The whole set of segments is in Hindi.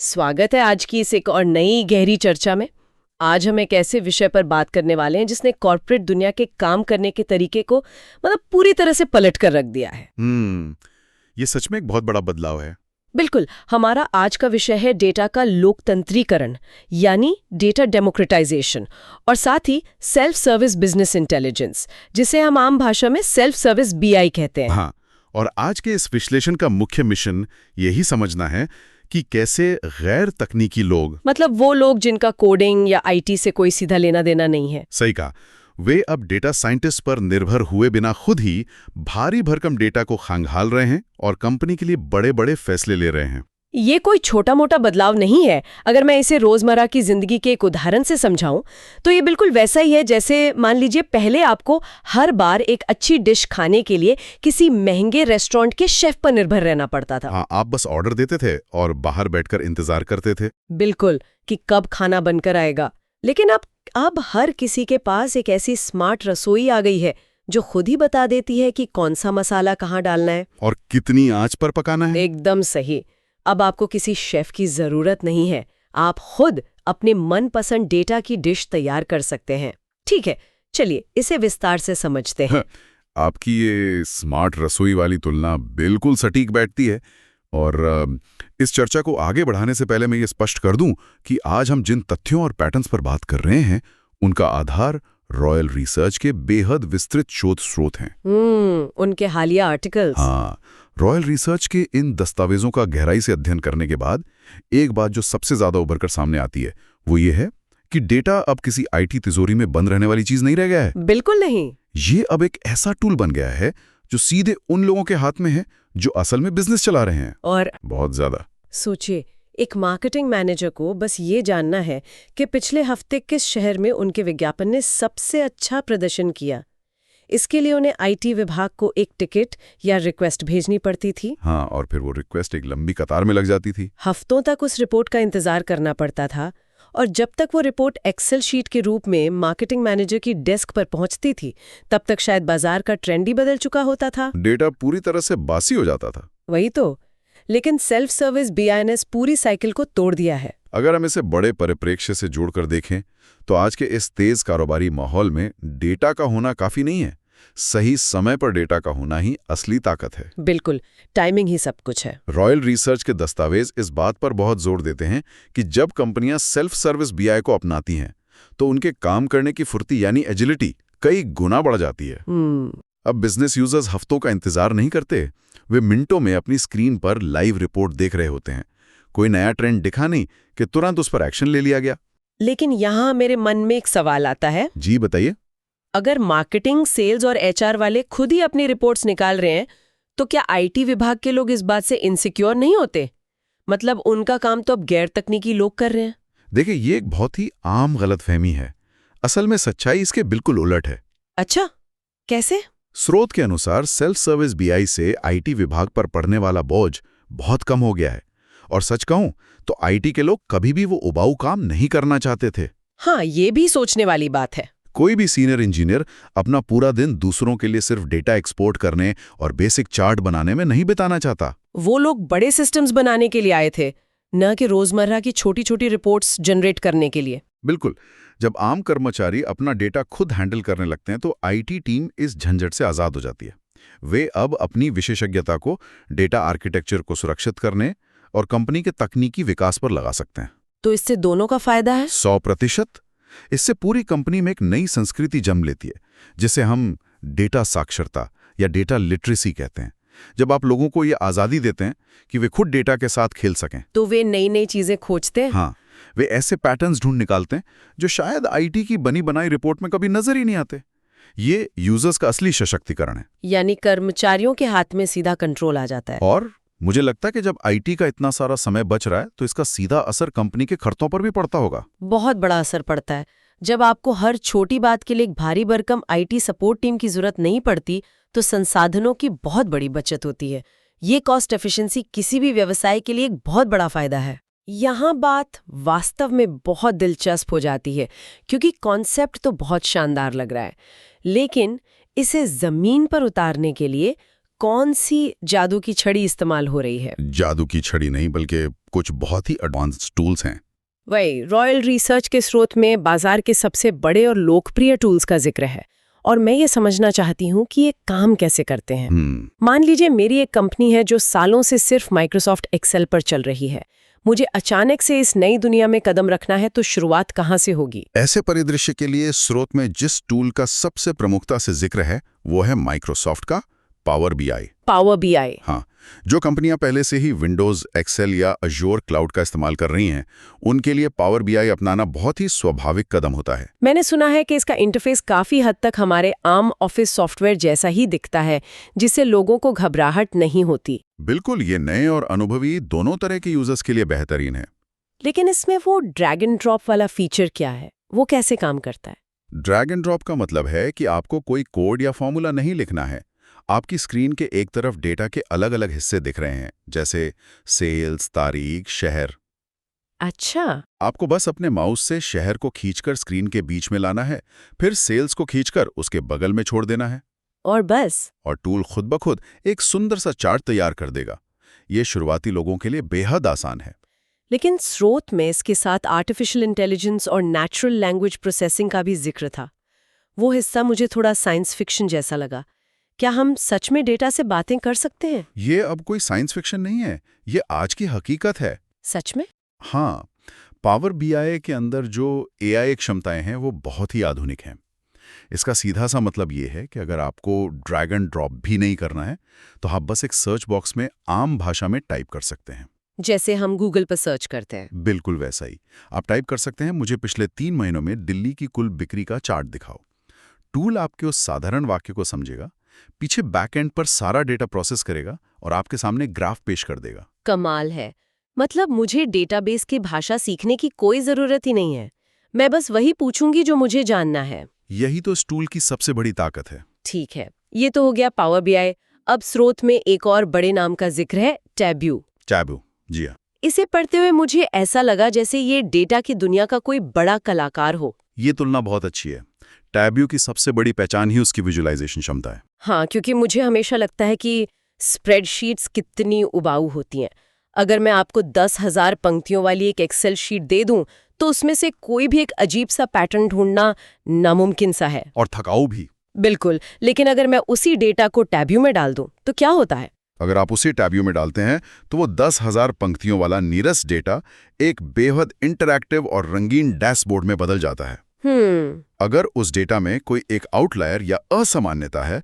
स्वागत है आज की इस एक और नई गहरी चर्चा में। आज हम एक ऐसे विषय पर बात करने वाले हैं जिसने कॉर्पोरेट दुनिया के काम करने के तरीके को पूरी तरह से पलट कर रख दिया है। ये सच में एक बहुत बड़ा बदलाव है। बिल्कुल। हमारा आज का विषय है डेटा का लोकतंत्रीकरण, यानी डेटा डेमोक्रेटाइजेशन, और साथ ही सेल्फ सर्विस बिजनेस इंटेलिजेंस, जिसे हम आम भाषा में सेल्फ सर्विस बीआई कहते हैं। हाँ, और आज के इस विश्लेषण का मुख्य मिशन यही समझना है कि कैसे गैर तकनीकी लोग, वो लोग जिनका कोडिंग या आईटी से कोई सीधा लेना देना नहीं है, सही कहा, वे अब डेटा साइंटिस्ट पर निर्भर हुए बिना खुद ही भारी भरकम डेटा को खंगाल रहे हैं और कंपनी के लिए बड़े बड़े फैसले ले रहे हैं। ये कोई छोटा मोटा बदलाव नहीं है। अगर मैं इसे रोजमर्रा की जिंदगी के एक उदाहरण से समझाऊं तो ये बिल्कुल वैसा ही है जैसे मान लीजिए पहले आपको हर बार एक अच्छी डिश खाने के लिए किसी महंगे रेस्टोरेंट के शेफ पर निर्भर रहना पड़ता था। हाँ, आप बस ऑर्डर देते थे और बाहर बैठकर इंतजार करते थे। बिल्कुल, कि कब खाना बनकर आएगा। लेकिन अब हर किसी के पास एक ऐसी स्मार्ट रसोई आ गई है जो खुद ही बता देती है कि कौन सा मसाला कहाँ डालना है और कितनी आंच पर पकाना है। एकदम सही। अब आपको किसी शेफ की जरूरत नहीं है, आप खुद अपने मनपसंद डेटा की डिश तैयार कर सकते हैं। ठीक है, चलिए इसे विस्तार से समझते हैं। आपकी ये स्मार्ट रसोई वाली तुलना बिल्कुल सटीक बैठती है। और इस चर्चा को आगे बढ़ाने से पहले मैं ये स्पष्ट कर दूं कि आज हम जिन तथ्यों और पैटर्न्स पर बात कर रहे हैं उनका आधार रॉयल रिसर्च के बेहद विस्तृत शोध स्रोत हैं। उनके हालिया आर्टिकल्स। हाँ, रॉयल रिसर्च के इन दस्तावेजों का गहराई से अध्ययन करने के बाद एक बात जो सबसे ज्यादा उभरकर सामने आती है वो ये है कि डेटा अब किसी आईटी तिजोरी में बंद रहने वाली चीज नहीं रह गया है। बिल्कुल नहीं। ये अब एक ऐसा टूल बन गया है जो सीधे उन लोगों के हाथ में है जो असल में बिजनेस चला रहे हैं। और बहुत ज्यादा सोचिए, एक मार्केटिंग मैनेजर को बस ये जानना है कि पिछले हफ्ते किस शहर में उनके विज्ञापन ने सबसे अच्छा प्रदर्शन किया। इसके लिए उन्हें आईटी विभाग को एक टिकट या रिक्वेस्ट भेजनी पड़ती थी। हाँ, और फिर वो रिक्वेस्ट एक लंबी कतार में लग जाती थी। हफ्तों तक उस रिपोर्ट का इंतजार करना पड़ता था, और जब तक वो रिपोर्ट एक्सेल शीट के रूप में मार्केटिंग मैनेजर की डेस्क पर पहुंचती थी तब तक शायद बाजार का ट्रेंड ही बदल चुका होता था। डेटा पूरी तरह से बासी हो जाता था। वही तो। लेकिन सेल्फ सर्विस बीआईएनएस पूरी साइकिल को तोड़ दिया है। अगर हम इसे बड़े परिप्रेक्ष्य से जोड़कर देखें तो आज के इस तेज कारोबारी माहौल में डेटा का होना काफी नहीं है, सही समय पर डेटा का होना ही असली ताकत है। बिल्कुल, टाइमिंग ही सब कुछ है। रॉयल रिसर्च के दस्तावेज इस बात पर बहुत जोर देते हैं कि जब कंपनियां सेल्फ सर्विस बीआई को अपनाती हैं तो उनके काम करने की फुर्ती यानी एजिलिटी कई गुना बढ़ जाती है। अब बिजनेस यूजर्स हफ्तों का इंतजार नहीं करते, वे मिनटों में अपनी स्क्रीन पर लाइव रिपोर्ट देख रहे होते हैं। कोई नया ट्रेंड दिखा नहीं कि तुरंत उस पर एक्शन ले लिया गया। लेकिन यहाँ मेरे मन में एक सवाल आता है। जी बताइए। अगर मार्केटिंग, सेल्स और एचआर वाले खुद ही अपनी रिपोर्ट्स निकाल रहे हैं तो क्या आईटी विभाग के लोग इस बात से इनसिक्योर नहीं होते? उनका काम तो अब गैर तकनीकी लोग कर रहे हैं। देखिए, ये एक बहुत ही आम गलतफहमी है। असल में सच्चाई इसके बिल्कुल उलट है। अच्छा, कैसे? स्रोत के अनुसार सेल्फ सर्विस बीआई से आईटी विभाग पर पड़ने वाला बोझ बहुत कम हो गया है। और सच कहूं तो आईटी के लोग कभी भी वो उबाऊ काम नहीं करना चाहते थे। हाँ, ये भी सोचने वाली बात है। कोई भी सीनियर इंजीनियर अपना पूरा दिन दूसरों के लिए सिर्फ डेटा एक्सपोर्ट करने और बेसिक चार्ट बनाने में नहीं बिताना चाहता। वो लोग बड़े सिस्टम्स बनाने के लिए आए थे, न कि रोजमर्रा की छोटी छोटी रिपोर्ट्स जनरेट करने के लिए। बिल्कुल। जब आम कर्मचारी अपना डेटा खुद हैंडल करने लगते हैं तो आईटी टीम इस झंझट से आजाद हो जाती है। वे अब अपनी विशेषज्ञता को डेटा आर्किटेक्चर को सुरक्षित करने और कंपनी के तकनीकी विकास पर लगा सकते हैं। तो इससे दोनों का फायदा है? 100%। इससे पूरी कंपनी में एक नई संस्कृति जन्म लेती है जिसे हम डेटा साक्षरता या डेटा लिटरेसी कहते हैं। जब आप लोगों को ये आज़ादी देते हैं कि वे खुद डेटा के साथ खेल सकें तो वे नई नई चीजें खोजते हैं। हाँ, वे ऐसे पैटर्न्स ढूंढ निकालते हैं जो शायद आईटी की बनी बनाई रिपोर्ट में कभी नजर ही नहीं आते। ये यूजर्स का असली सशक्तिकरण है। यानी कर्मचारियों के हाथ में सीधा कंट्रोल आ जाता है। और मुझे लगता है कि जब आईटी का इतना सारा समय बच रहा है तो इसका सीधा असर कंपनी के खर्चों पर भी पड़ता होगा। बहुत बड़ा असर पड़ता है। जब आपको हर छोटी बात के लिए एक भारी भरकम आईटी सपोर्ट टीम की जरूरत नहीं पड़ती तो संसाधनों की बहुत बड़ी बचत होती है। ये कॉस्ट एफिशिएंसी किसी भी व्यवसाय के लिए एक बहुत बड़ा फायदा है। यहाँ बात वास्तव में बहुत दिलचस्प हो जाती है क्योंकि कॉन्सेप्ट तो बहुत शानदार लग रहा है, लेकिन इसे जमीन पर उतारने के लिए कौन सी जादू की छड़ी इस्तेमाल हो रही है? जादू की छड़ी नहीं बल्कि कुछ बहुत ही एडवांस्ड टूल्स हैं। वही रॉयल रिसर्च के स्रोत में बाजार के सबसे बड़े और लोकप्रिय टूल्स का जिक्र है, और मैं ये समझना चाहती हूँ कि ये काम कैसे करते हैं। मान लीजिए मेरी एक कंपनी है जो सालों से सिर्फ माइक्रोसॉफ्ट एक्सेल पर चल रही है। मुझे अचानक से इस नई दुनिया में कदम रखना है, तो शुरुआत कहाँ से होगी? ऐसे परिदृश्य के लिए स्रोत में जिस टूल का सबसे प्रमुखता से जिक्र है वो है माइक्रोसॉफ्ट का पावर बीआई। Power BI. हाँ, जो कंपनियां पहले से ही विंडोज, एक्सेल या अज्योर क्लाउड का इस्तेमाल कर रही हैं, उनके लिए पावर बीआई अपनाना बहुत ही स्वाभाविक कदम होता है। मैंने सुना है कि इसका इंटरफेस काफी हद तक हमारे आम ऑफिस सॉफ्टवेयर जैसा ही दिखता है, जिससे लोगों को घबराहट नहीं होती। बिल्कुल, ये नए और अनुभवी दोनों तरह के यूजर्स के लिए बेहतरीन है। लेकिन इसमें वो ड्रैग एंड ड्रॉप वाला फीचर क्या है? वो कैसे काम करता है? ड्रैग एंड ड्रॉप का मतलब है कि आपको कोई कोड या फॉर्मूला नहीं लिखना है। आपकी स्क्रीन के एक तरफ डेटा के अलग अलग हिस्से दिख रहे हैं, जैसे सेल्स, तारीख, शहर। अच्छा। आपको बस अपने माउस से शहर को खींचकर स्क्रीन के बीच में लाना है, फिर सेल्स को खींचकर उसके बगल में छोड़ देना है, और बस? और टूल खुद ब खुद एक सुंदर सा चार्ट तैयार कर देगा। ये शुरुआती लोगों के लिए बेहद आसान है। लेकिन स्रोत में इसके साथ आर्टिफिशियल इंटेलिजेंस और नेचुरल लैंग्वेज प्रोसेसिंग का भी जिक्र था। वो हिस्सा मुझे थोड़ा साइंस फिक्शन जैसा लगा। क्या हम सच में डेटा से बातें कर सकते हैं? ये अब कोई साइंस फिक्शन नहीं है, ये आज की हकीकत है। सच में? हाँ, पावर बीआई के अंदर जो एआई क्षमताएं हैं वो बहुत ही आधुनिक हैं। इसका सीधा सा मतलब ये है कि अगर आपको ड्रैग एंड ड्रॉप भी नहीं करना है, तो आप बस एक सर्च बॉक्स में आम भाषा में टाइप कर सकते हैं, जैसे हम गूगल पर सर्च करते हैं। बिल्कुल वैसा ही। आप टाइप कर सकते हैं, मुझे पिछले 3 महीनों में दिल्ली की कुल बिक्री का चार्ट दिखाओ। टूल आपके उस साधारण वाक्य को समझेगा, पीछे बैकएंड पर सारा डेटा प्रोसेस करेगा और आपके सामने ग्राफ पेश कर देगा। कमाल है। मतलब मुझे डेटाबेस की भाषा सीखने की कोई जरूरत ही नहीं है, मैं बस वही पूछूंगी जो मुझे जानना है। यही तो इस टूल की सबसे बड़ी ताकत है। ठीक है, ये तो हो गया पावर बीआई। अब स्रोत में एक और बड़े नाम का जिक्र है, टैब्यू। टैब्यू, जी हाँ। इसे पढ़ते हुए मुझे ऐसा लगा जैसे ये डेटा की दुनिया का कोई बड़ा कलाकार हो। ये तुलना बहुत अच्छी है। टैब्यू की सबसे बड़ी पहचान ही उसकी विजुअलाइजेशन क्षमता है। हाँ, क्योंकि मुझे हमेशा लगता है कि स्प्रेडशीट्स कितनी उबाऊ होती हैं। अगर मैं आपको 10,000 पंक्तियों वाली एक एक्सेल शीट दे दूं, तो उसमें से कोई भी एक अजीब सा पैटर्न ढूंढना नामुमकिन सा है। और थकाऊ भी। बिल्कुल। लेकिन अगर मैं उसी डेटा को टैब्यू में डाल दूं, तो क्या होता है? अगर आप उसी टैब्यू में डालते हैं, तो वो 10,000 पंक्तियों वाला नीरस डेटा एक बेहद इंटरैक्टिव और रंगीन डैशबोर्ड में बदल जाता है। अगर उस डेटा में कोई एक आउटलायर या असामान्यता है,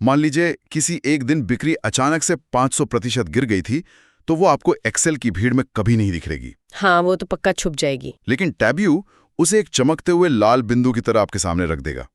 मान लीजिए किसी एक दिन बिक्री अचानक से 500% गिर गई थी, तो वो आपको एक्सेल की भीड़ में कभी नहीं दिखेगी। हाँ, वो तो पक्का छुप जाएगी। लेकिन टैब्यू उसे एक चमकते हुए लाल बिंदु की तरह आपके सामने रख देगा।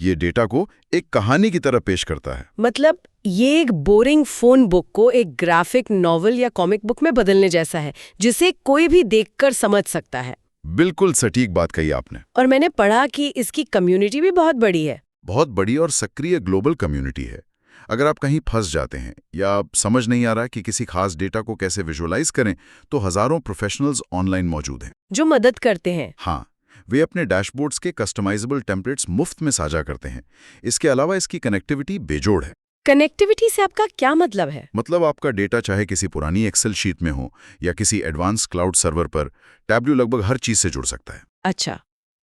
ये डेटा को एक कहानी की तरह पेश करता है। मतलब ये एक बोरिंग फोन बुक को एक ग्राफिक नॉवल या कॉमिक बुक में बदलने जैसा है, जिसे कोई भी देखकर समझ सकता है। बिल्कुल सटीक बात कही आपने। और मैंने पढ़ा कि इसकी कम्युनिटी भी बहुत बड़ी है। बहुत बड़ी और सक्रिय ग्लोबल कम्युनिटी है। अगर आप कहीं फंस जाते हैं या समझ नहीं आ रहा कि किसी खास डेटा को कैसे विजुअलाइज करें, तो हजारों प्रोफेशनल्स ऑनलाइन मौजूद हैं जो मदद करते हैं। हाँ, वे अपने डैशबोर्ड्स के कस्टमाइजेबल टेम्पलेट्स मुफ्त में साझा करते हैं। इसके अलावा इसकी कनेक्टिविटी बेजोड़ है। कनेक्टिविटी से आपका क्या मतलब है? मतलब आपका डेटा चाहे किसी पुरानी एक्सेल शीट में हो या किसी एडवांस क्लाउड सर्वर पर, टैब्यू लगभग हर चीज से जुड़ सकता है। अच्छा,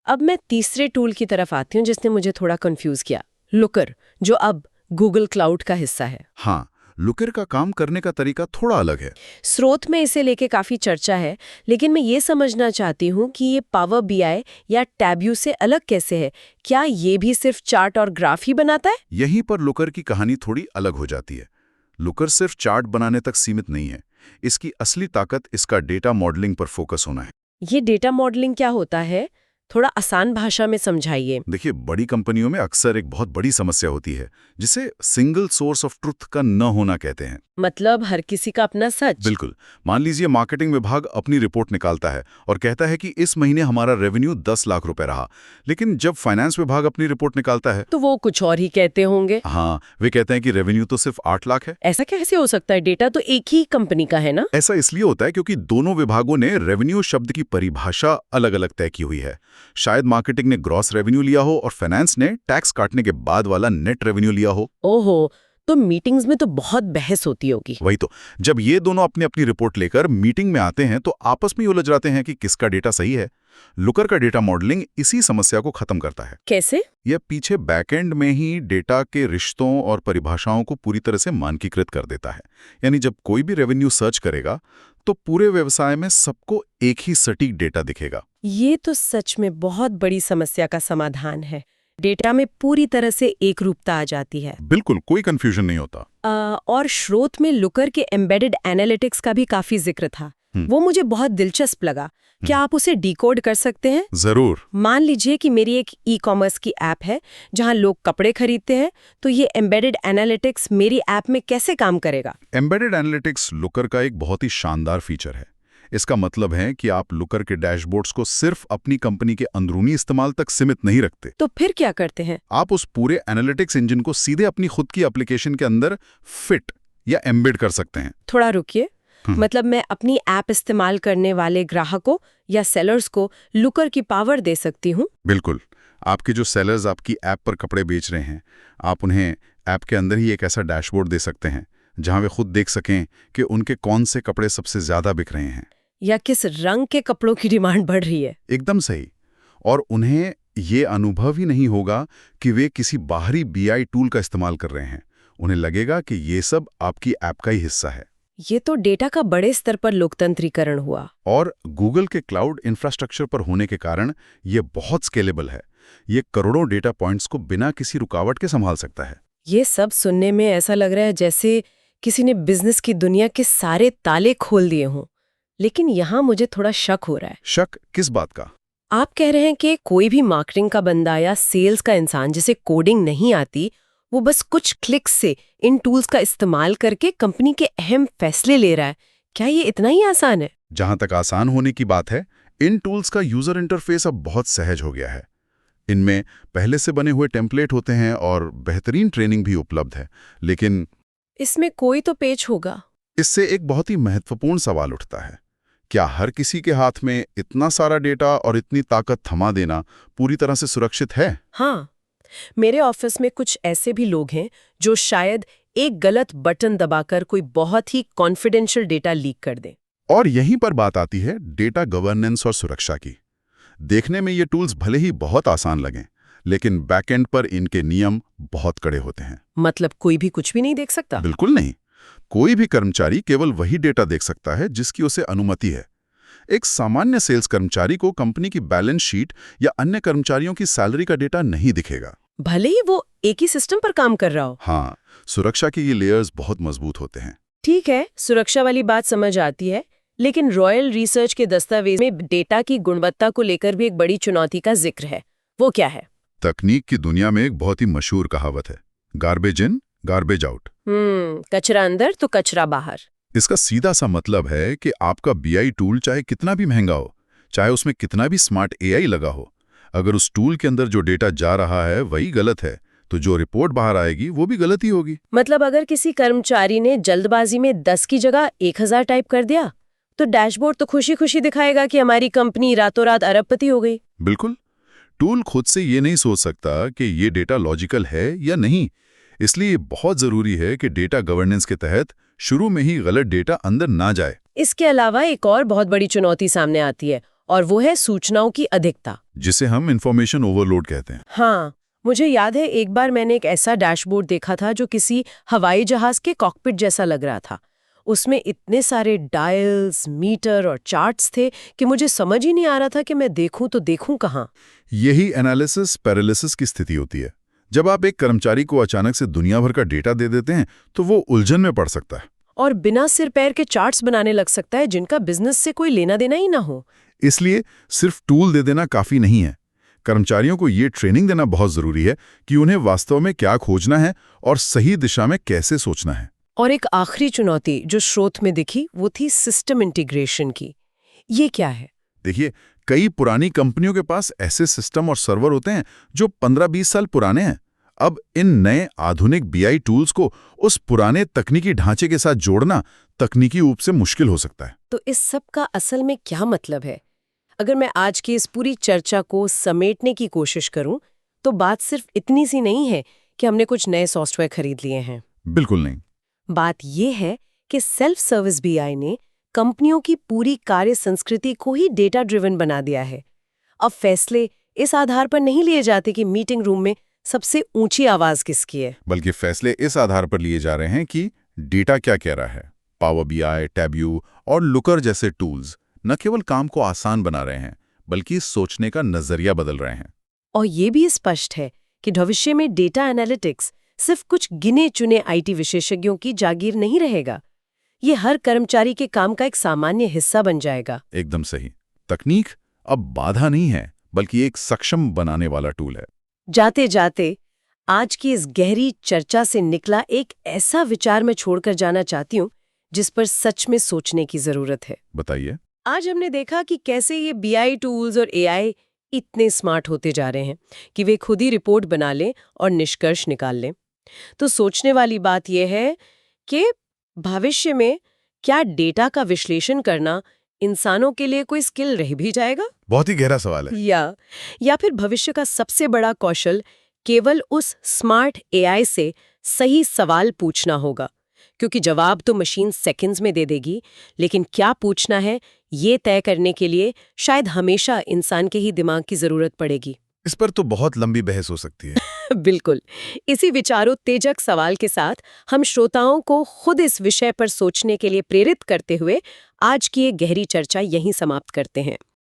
अब मैं तीसरे टूल की तरफ आती हूँ जिसने मुझे थोड़ा कंफ्यूज किया, लुकर, जो अब गूगल क्लाउड का हिस्सा है। हाँ, लुकर का काम करने का तरीका थोड़ा अलग है। स्रोत में इसे लेके काफी चर्चा है, लेकिन मैं ये समझना चाहती हूँ कि ये पावर बीआई या टैब्यू से अलग कैसे है। क्या ये भी सिर्फ चार्ट और ग्राफ ही बनाता है? यहीं पर लुकर की कहानी थोड़ी अलग हो जाती है। लुकर सिर्फ चार्ट बनाने तक सीमित नहीं है। इसकी असली ताकत इसका डेटा मॉडलिंग पर फोकस होना है। ये डेटा मॉडलिंग क्या होता है? थोड़ा आसान भाषा में समझाइए। देखिए, बड़ी कंपनियों में अक्सर एक बहुत बड़ी समस्या होती है, जिसे सिंगल सोर्स ऑफ ट्रुथ का न होना कहते हैं। मतलब हर किसी का अपना सच। बिल्कुल। मान लीजिए मार्केटिंग विभाग अपनी रिपोर्ट निकालता है और कहता है कि इस महीने हमारा रेवेन्यू 10 लाख रुपए रहा, लेकिन जब फाइनेंस विभाग अपनी रिपोर्ट निकालता है तो वो कुछ और ही कहते होंगे। हाँ, वे कहते हैं कि रेवेन्यू तो सिर्फ 8 लाख है। ऐसा कैसे हो सकता है? डेटा तो एक ही कंपनी का है ना? ऐसा इसलिए होता है क्योंकि दोनों विभागों ने रेवेन्यू शब्द की परिभाषा अलग अलग तय की हुई है। शायद मार्केटिंग ने ग्रॉस रेवेन्यू लिया हो और फाइनेंस ने टैक्स काटने के बाद वाला नेट रेवेन्यू लिया हो। ओहो, तो मीटिंग्स में तो बहुत बहस होती होगी। वही तो, जब ये दोनों अपनी अपनी रिपोर्ट लेकर मीटिंग में आते हैं तो आपस में ही उलझ जाते हैं कि किसका डेटा सही है। लुकर का डेटा मॉडलिंग इसी समस्या को खत्म करता है। कैसे? यह पीछे बैकएंड में ही डेटा के रिश्तों और परिभाषाओं को पूरी तरह से मानकीकृत कर देता है। यानी जब कोई भी रेवेन्यू सर्च करेगा तो पूरे व्यवसाय में सबको एक ही सटीक डेटा दिखेगा। ये तो सच में बहुत बड़ी समस्या का समाधान है। डेटा में पूरी तरह से एक रूपता आ जाती है। बिल्कुल, कोई कंफ्यूजन नहीं होता। और स्रोत में लुकर के एम्बेडेड एनालिटिक्स का भी काफी जिक्र था। वो मुझे बहुत दिलचस्प लगा। क्या आप उसे डिकोड कर सकते हैं? जरूर। मान लीजिए कि मेरी एक ई-कॉमर्स की ऐप है जहां लोग कपड़े खरीदते हैं, तो ये एम्बेडेड एनालिटिक्स मेरी ऐप में कैसे काम करेगा? एम्बेडेड एनालिटिक्स लुकर का एक बहुत ही शानदार फीचर है। इसका मतलब है कि आप लुकर के डैशबोर्ड्स को सिर्फ अपनी कंपनी के अंदरूनी इस्तेमाल तक सीमित नहीं रखते। तो फिर क्या करते हैं? आप उस पूरे एनालिटिक्स इंजन को सीधे अपनी खुद की एप्लीकेशन के अंदर फिट या एम्बेड कर सकते हैं। थोड़ा रुकिए, मतलब मैं अपनी ऐप इस्तेमाल करने वाले ग्राहकों या सेलर्स को लुकर की पावर दे सकती हूँ? बिल्कुल। आपके जो सेलर्स आपकी ऐप पर कपड़े बेच रहे हैं, आप उन्हें ऐप के अंदर ही एक ऐसा डैशबोर्ड दे सकते हैं जहां वे खुद देख सकें कि उनके कौन से कपड़े सबसे ज्यादा बिक रहे हैं या किस रंग के कपड़ों की डिमांड बढ़ रही है। एकदम सही। और उन्हें ये अनुभव ही नहीं होगा कि वे किसी बाहरी बीआई टूल का इस्तेमाल कर रहे हैं। उन्हें लगेगा कि ये सब आपकी ऐप का ही हिस्सा है। ये तो डेटा का बड़े स्तर पर लोकतंत्रीकरण हुआ। और गूगल के क्लाउड इंफ्रास्ट्रक्चर पर होने के कारण ये बहुत स्केलेबल है। ये करोड़ों डेटा पॉइंट्स को बिना किसी रुकावट के संभाल सकता है। ये सब सुनने में ऐसा लग रहा है जैसे किसी ने बिजनेस की दुनिया के सारे ताले खोल दिए हों। लेकिन यहाँ मुझे थोड़ा शक हो रहा है। शक किस बात का? आप कह रहे हैं कि कोई भी मार्केटिंग का बंदा या सेल्स का इंसान जिसे कोडिंग नहीं आती, वो बस कुछ क्लिक्स से इन टूल्स का इस्तेमाल करके कंपनी के अहम फैसले ले रहा है। क्या ये इतना ही आसान है? जहां तक आसान होने की बात है, इन टूल्स का यूजर इंटरफेस अब बहुत सहज हो गया है। इनमें पहले से बने हुए टेम्पलेट होते हैं और बेहतरीन ट्रेनिंग भी उपलब्ध है। लेकिन इसमें कोई तो पेच होगा। इससे एक बहुत ही महत्वपूर्ण सवाल उठता है। क्या हर किसी के हाथ में इतना सारा डेटा और इतनी ताकत थमा देना पूरी तरह से सुरक्षित है? हाँ, मेरे ऑफिस में कुछ ऐसे भी लोग हैं जो शायद एक गलत बटन दबाकर कोई बहुत ही कॉन्फिडेंशियल डेटा लीक कर दें। और यहीं पर बात आती है डेटा गवर्नेंस और सुरक्षा की। देखने में ये टूल्स भले ही बहुत आसान लगें, लेकिन बैकएंड पर इनके नियम बहुत कड़े होते हैं। मतलब कोई भी कुछ भी नहीं देख सकता? बिल्कुल नहीं। कोई भी कर्मचारी केवल वही डेटा देख सकता है जिसकी उसे अनुमति है। एक सामान्य सेल्स कर्मचारी को कंपनी की बैलेंस शीट या अन्य कर्मचारियों की सैलरी का डेटा नहीं दिखेगा, भले ही वो एक ही सिस्टम पर काम कर रहा हो। हाँ, सुरक्षा के ये लेयर्स बहुत मजबूत होते हैं। ठीक है, सुरक्षा वाली बात समझ आती है, लेकिन रॉयल रिसर्च के दस्तावेज में डेटा की गुणवत्ता को लेकर भी एक बड़ी चुनौती का जिक्र है। वो क्या है? तकनीक की दुनिया में एक बहुत ही मशहूर कहावत है, गार्बेज इन गार्बेज आउट। कचरा अंदर तो कचरा बाहर। इसका सीधा सा मतलब है कि आपका बीआई टूल चाहे कितना भी महंगा हो, चाहे उसमें कितना भी स्मार्ट एआई लगा हो, अगर उस टूल के अंदर जो डेटा जा रहा है वही गलत है, तो जो रिपोर्ट बाहर आएगी वो भी गलत ही होगी। मतलब अगर किसी कर्मचारी ने जल्दबाजी में 10 की जगह 1000 टाइप कर दिया, तो डैशबोर्ड तो खुशी खुशी दिखाएगा कि हमारी कंपनी रातों रात अरबपति हो गई। बिल्कुल। टूल खुद से ये नहीं सोच सकता कि ये डेटा लॉजिकल है या नहीं। इसलिए बहुत जरूरी है कि डेटा गवर्नेंस के तहत शुरू में ही गलत डेटा अंदर ना जाए। इसके अलावा एक और बहुत बड़ी चुनौती सामने आती है, और वो है सूचनाओं की अधिकता, जिसे हम इंफॉर्मेशन ओवरलोड कहते हैं। हाँ, मुझे याद है एक बार मैंने एक ऐसा डैशबोर्ड देखा था जो किसी हवाई जहाज के कॉकपिट जैसा लग रहा था। उसमें इतने सारे डायल्स, मीटर और चार्ट्स थे कि मुझे समझ ही नहीं आ रहा था कि मैं देखूं तो देखूं कहां। यही एनालिसिस पैरालिसिस की स्थिति होती है। जब आप एक कर्मचारी को अचानक से दुनिया भर का डेटा दे देते हैं तो वो उलझन में पड़ सकता है और बिना सिर पैर के चार्ट्स बनाने लग सकता है जिनका बिजनेस से कोई लेना देना ही ना हो। इसलिए सिर्फ टूल दे देना काफी नहीं है। कर्मचारियों को ये ट्रेनिंग देना बहुत जरूरी है कि उन्हें वास्तव में क्या खोजना है और सही दिशा में कैसे सोचना है। और एक आखिरी चुनौती जो स्रोत में दिखी वो थी सिस्टम इंटीग्रेशन की। ये क्या है? देखिए, कई पुरानी कंपनियों के पास ऐसे सिस्टम और सर्वर होते हैं जो 15-20 साल पुराने हैं। अब इन नए आधुनिक बीआई टूल्स को उस पुराने तकनीकी ढांचे के साथ जोड़ना तकनीकी रूप से मुश्किल हो सकता है। तो इस सब का असल में क्या मतलब है? अगर मैं आज की इस पूरी चर्चा को समेटने की कोशिश करूं, तो बात सिर्फ इतनी सी नहीं है कि हमने कुछ नए सॉफ्टवेयर खरीद लिए हैं। बिल्कुल नहीं। बात ये है कि सेल्फ सर्विस बीआई ने कंपनियों की पूरी कार्य संस्कृति को ही डेटा ड्रिवन बना दिया है। अब फैसले इस आधार पर नहीं लिए जाते कि मीटिंग रूम में सबसे ऊंची आवाज किसकी है, बल्कि फैसले इस आधार पर लिए जा रहे हैं कि डेटा क्या कह रहा है। पावर बीआई, टैब्यू और लुकर जैसे टूल्स न केवल काम को आसान बना रहे हैं, बल्कि सोचने का नजरिया बदल रहे हैं। और ये भी स्पष्ट है कि भविष्य में डेटा एनालिटिक्स सिर्फ कुछ गिने चुने आईटी विशेषज्ञों की जागीर नहीं रहेगा। ये हर कर्मचारी के काम का एक सामान्य हिस्सा बन जाएगा। एकदम सही। तकनीक अब बाधा नहीं है, बल्कि एक सक्षम बनाने वाला टूल है। जाते जाते आज की इस गहरी चर्चा से निकला एक ऐसा विचार मैं छोड़कर जाना चाहती हूँ जिस पर सच में सोचने की जरूरत है। बताइए। आज हमने देखा कि कैसे ये बीआई टूल्स और एआई इतने स्मार्ट होते जा रहे हैं कि वे खुद ही रिपोर्ट बना लें और निष्कर्ष निकाल लें। तो सोचने वाली बात यह है कि भविष्य में क्या डेटा का विश्लेषण करना इंसानों के लिए कोई स्किल रह भी जाएगा? बहुत ही गहरा सवाल है। या फिर भविष्य का सबसे बड़ा कौशल केवल उस स्मार्ट एआई से सही सवाल पूछना होगा, क्योंकि जवाब तो मशीन सेकंड्स में दे देगी, लेकिन क्या पूछना है ये तय करने के लिए शायद हमेशा इंसान के ही दिमाग की जरूरत पड़ेगी। इस पर तो बहुत लंबी बहस हो सकती है। बिल्कुल। इसी विचारोत्तेजक सवाल के साथ हम श्रोताओं को खुद इस विषय पर सोचने के लिए प्रेरित करते हुए आज की ये गहरी चर्चा यहीं समाप्त करते हैं।